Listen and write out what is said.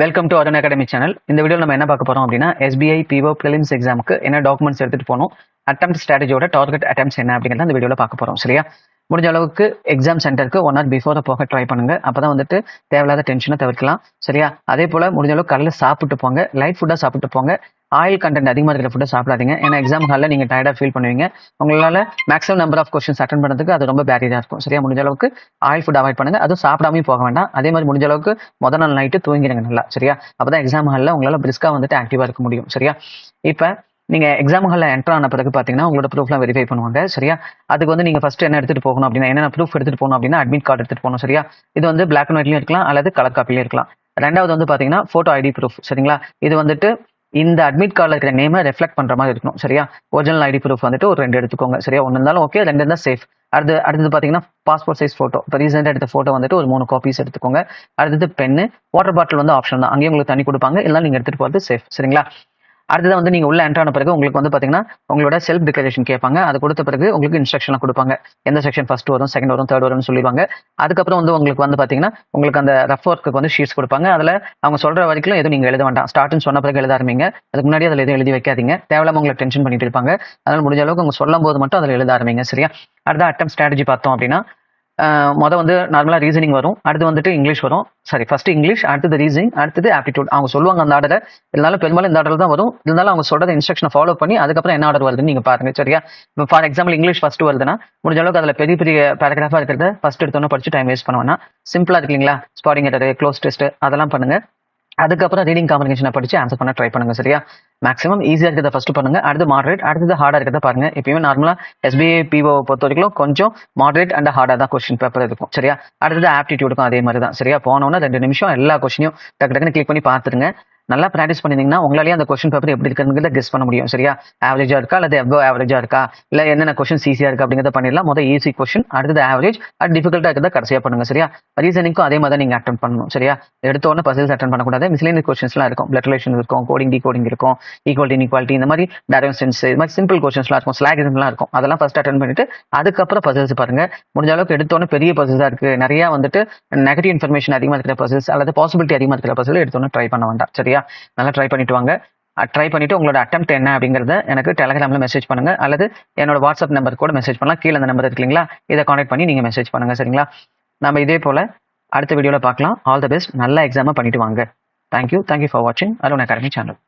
Welcome to Arun academy channel. இந்த video நம்ம என்ன பார்க்க போறோம் அப்படின்னா, SBI PO prelims எக்ஸாமுக்கு என்ன டாக்குமெண்ட்ஸ் எடுத்துட்டு போகணும், அட்டெம்ப்ட் ஸ்ட்ராட்டஜியோட டார்கெட் அட்டெம்ப்ட்ஸ் என்ன அப்படிங்கிறத இந்த வீடியோவில் பார்க்க போறோம். சரியா? முடிஞ்ச அளவுக்கு எக்ஸாம் சென்டருக்கு 1 hour பிஃபோரை போக ட்ரை பண்ணுங்க. அப்பதான் வந்துட்டு தேவையில்லாத டென்ஷனை தவிர்க்கலாம். சரியா? அதே போல முடிஞ்ச அளவுக்கு காலையில் சாப்பிட்டு போங்க, லைட் ஃபுட்டாக சாப்பிட்டு போங்க. ஆயில் கண்டென்ட் அதிகமாக இருக்கிற ஃபுட்டை சாப்பிடாதீங்க. ஏன்னா எக்ஸாம் ஹாலில் நீங்கள் டயர்டாக ஃபீல் பண்ணுவீங்க. உங்களால் maximum number of questions attend பண்ணுறதுக்கு அது ரொம்ப பேரியராக இருக்கும். சரியா? முடிஞ்ச அளவுக்கு ஆயில் ஃபுட் அவாய்ட் பண்ணுங்க. அதுவும் சாப்பிடாமையும் போக வேண்டாம். அதே மாதிரி முடிஞ்ச அளவுக்கு முதல் நாள் நைட்டு தூங்கிடுங்க நல்லா. சரியா? அப்பதான் எக்ஸாம் ஹாலில் உங்களால் பிரிஸ்காக வந்துட்டு ஆக்டிவாக இருக்க முடியும். சரியா? இப்போ நீங்கள் எக்ஸாம் ஹாலில் என்டர் ஆன பிறகு பார்த்தீங்கன்னா உங்களோட ப்ரூஃப்லாம் வெரிஃபை பண்ணுவாங்க. சரியா? அதுக்கு வந்து நீங்கள் ஃபர்ஸ்ட் என்ன எடுத்துகிட்டு போகணும் அப்படின்னா, என்னென்ன ப்ரூஃப் எடுத்துகிட்டு போகணும் அப்படின்னா, அட்மிட் கார்டு எடுத்துகிட்டு போகணும். சரியா? இது வந்து பிளாக் அண்ட் ஒயிட்லையும் இருக்கலாம் அல்லது கலர் காப்பிலையும் இருக்கலாம். ரெண்டாவது வந்து பார்த்தீங்கன்னா ஃபோட்டோ ஐடி ப்ரூஃப். சரிங்களா? இது வந்துட்டு இந்த அட்மிட் கார்டில் இருக்கிற நேமை ரெஃப்ளெக்ட் பண்ணுற மாதிரி இருக்கணும். சரியா? ஒரிஜினல் ஐடி ப்ரூஃப் வந்துட்டு ஒரு 2 எடுத்துக்கோங்க. சரியா? 1 இருந்தாலும் ஓகே, 2 இருந்தால் சேஃப். அடுத்தது பார்த்தீங்கன்னா பாஸ்போர்ட் சைஸ் ஃபோட்டோ. இப்போ ரீசெண்டாக எடுத்த ஃபோட்டோ வந்துட்டு ஒரு 3 காப்பீஸ் எடுத்துக்கோங்க. அடுத்தது பென்னு, வாட்டர் பாட்டில் வந்து ஆப்ஷன் தான். அங்கேயும் உங்களுக்கு தண்ணி கொடுப்பாங்க, எல்லாம் நீங்கள் எடுத்துகிட்டு போகிறது சேஃப். சரிங்களா? அடுத்தது வந்து நீங்கள் உள்ள என்ட்ரான பிறகு உங்களுக்கு வந்து பார்த்தீங்கன்னா உங்களோட செல்ஃப் டிக்ளரேஷன் கேட்பாங்க. அது கொடுத்த பிறகு உங்களுக்கு இன்ஸ்ட்ரக்ஷன்லாம் கொடுப்பாங்க. எந்த செக்ஷன் ஃபர்ஸ்ட் வரும், செகண்ட் வரும், தேர்ட் வரும்னு சொல்லிடுவாங்க. அதுக்கப்புறம் வந்து உங்களுக்கு வந்து பார்த்தீங்கன்னா உங்களுக்கு அந்த ரஃப் ஒர்க்கு வந்து ஷீட்ஸ் கொடுப்பாங்க. அதில் அவங்க சொல்கிற வரைக்கும் எதுவும் நீங்கள் எழுத வேண்டாம். ஸ்டார்ட்னு சொன்ன பிறகு எழுத ஆரம்பிங்க. அதுக்கு முன்னாடி அதில் எதுவும் எழுதி வைக்காதீங்க. தேவையில்லாம உங்களை டென்ஷன் பண்ணிட்டு இருப்பாங்க. அதனால் முடிஞ்ச அளவுக்கு அவங்க சொல்லும் போது மட்டும் அதில் எழுத ஆரம்பிங்க. சரியா? அடுத்த அட்டெம்ப்ட் ஸ்ட்ராட்டஜி பார்த்தோம் அப்படின்னா, வந்து நார்மலாக ரீசனிங் வரும். அடுத்து வந்துட்டு இங்கிலீஷ் வரும். ஃபர்ஸ்ட் இங்கிலீஷ், அடுத்தது ரீசனிங், அடுத்தது ஆப்டிடியூட். அவங்க சொல்லுவாங்க அந்த ஆர்டரை. இருந்தாலும் பெரும்பாலும் இந்த ஆர்டர் தான் வரும். இருந்தாலும் அவங்க சொல்றத இன்ஸ்ட்ரக்ஷனை ஃபாலோ பண்ணி அதுக்கப்புறம் என்ன ஆர்டர் வருதுன்னு நீங்க பாருங்க. சரியா? இப்போ ஃபார் எக்ஸாம்பிள் இங்கிலீஷ் ஃபர்ஸ்ட் வருதுன்னா முடிஞ்ச அளவுக்கு அதில் பெரிய பெரிய பேராகிராஃபாக இருக்கிறத ஃபர்ஸ்ட் எடுத்தோன்னே படிச்சு டைம் வேஸ்ட் பண்ணுவேன்னா, சிம்பிளா இருக்கு இல்லைங்களா? ஸ்பாட்டிங் எரர், க்ளோஸ் டெஸ்ட் அதெல்லாம் பண்ணுங்க. அதுக்கப்புறம் ரீடிங் காம்ப்ரிஹென்ஷனை படிச்சு ஆன்சர் பண்ண ட்ரை பண்ணுங்க. சரியா? மேக்ஸிமம் ஈஸியாக இருக்கிறத ஃபர்ஸ்ட் பண்ணுங்க. அடுத்து மாடரேட், அடுத்தது ஹார்டாக இருக்கிறத பாருங்க. எப்பயுமே நார்மலா SBI PO பொறுத்த வரைக்கும் கொஞ்சம் மாடரேட் அண்ட் ஹார்டாக தான் கொஸ்டின் பேப்பர் இருக்கும். சரியா? அடுத்தது ஆப்டிடியூடுக்கும் அதே மாதிரி தான். சரியா? போனோன்னா 2 நிமிஷம் எல்லா கொஸ்டினையும் டக்கு டக்குன்னு கிளிக் பண்ணி பார்த்துருங்க. நல்லா ப்ராக்டிஸ் பண்ணிருந்தீங்கன்னா உங்களாலேயே அந்த கொஸ்டின் பேப்பர் எப்படி இருக்குங்கிறத கெஸ் பண்ண முடியும். சரியா? ஆவரேஜா இருக்கா அல்லது எவ்வளோ ஆவரேஜா இருக்கா, இல்லை என்னென்ன கொஸ்டின் ஈஸியா இருக்கு அப்படிங்கிறத பண்ணிடலாம். முதல் ஈஸி கொஸ்டின், அடுத்தது ஆவரேஜ், அது டிஃபிகல்ட்டா இருக்கிறத கடைசியா பண்ணுங்க. சரியா? ரீசனிங்க்கும் அதே மாதிரி நீங்க அட்டன் பண்ணணும். சரியா? எடுத்த உடனே பசில்ஸ் அட்டன் பண்ணக்கூடாது. மிஸ்லேனியஸ் கொஸ்டின்ஸ்லாம் இருக்கும். பிளட் ரிலேஷன் இருக்கும், கோடிங் டிகோடிங் இருக்கும், ஈக்குவாலிட்டி இன்இக்வாலிட்டி, இந்த மாதிரி டைரக்ஷன்ஸ், இது மாதிரி சிம்பிள் கொஸ்டின்ஸ்லாம் இருக்கும், ஸ்லாகிசம்லாம் இருக்கும். அதெல்லாம் ஃபர்ஸ்ட் அட்டன் பண்ணிட்டு அதுக்கப்புறம் பசில்ஸ் பாருங்க. முடிஞ்ச அளவுக்கு எடுத்தோன்னே பெரிய பசில்ஸா இருக்கு, நிறைய வந்துட்டு நெகட்டிவ் இன்ஃபர்மேஷன் அதிகமாக இருக்கிற பசில்ஸ் அல்லது பாசிபிலிட்டி அதிகமாக இருக்கிற பசில் எடுத்தோன்னே ட்ரை பண்ண வேண்டாம். சரியா? நல்லா ட்ரை பண்ணிட்டு வாங்க. ட்ரை பண்ணிட்டு உங்களோட அட்டெம்ப்ட் என்ன அப்படிங்கிறத எனக்கு டெலிகிராமில் மெசேஜ் பண்ணுங்க, அல்லது என்னோட வாட்ஸ்அப் நம்பர் கூட மெசேஜ் பண்ணலாம். கீழே அந்த நம்பர் இருக்கு இல்லைங்களா? இதை கான்டாக்ட் பண்ணி நீங்க மெசேஜ் பண்ணுங்க. சரிங்களா? நம்ம இதே போல அடுத்த வீடியோவில் பார்க்கலாம். All the best. நல்ல எக்ஸாமை பண்ணிட்டு வாங்க. தேங்க்யூ ஃபார் வாட்சிங் அருண் அகாடமி சேனல்.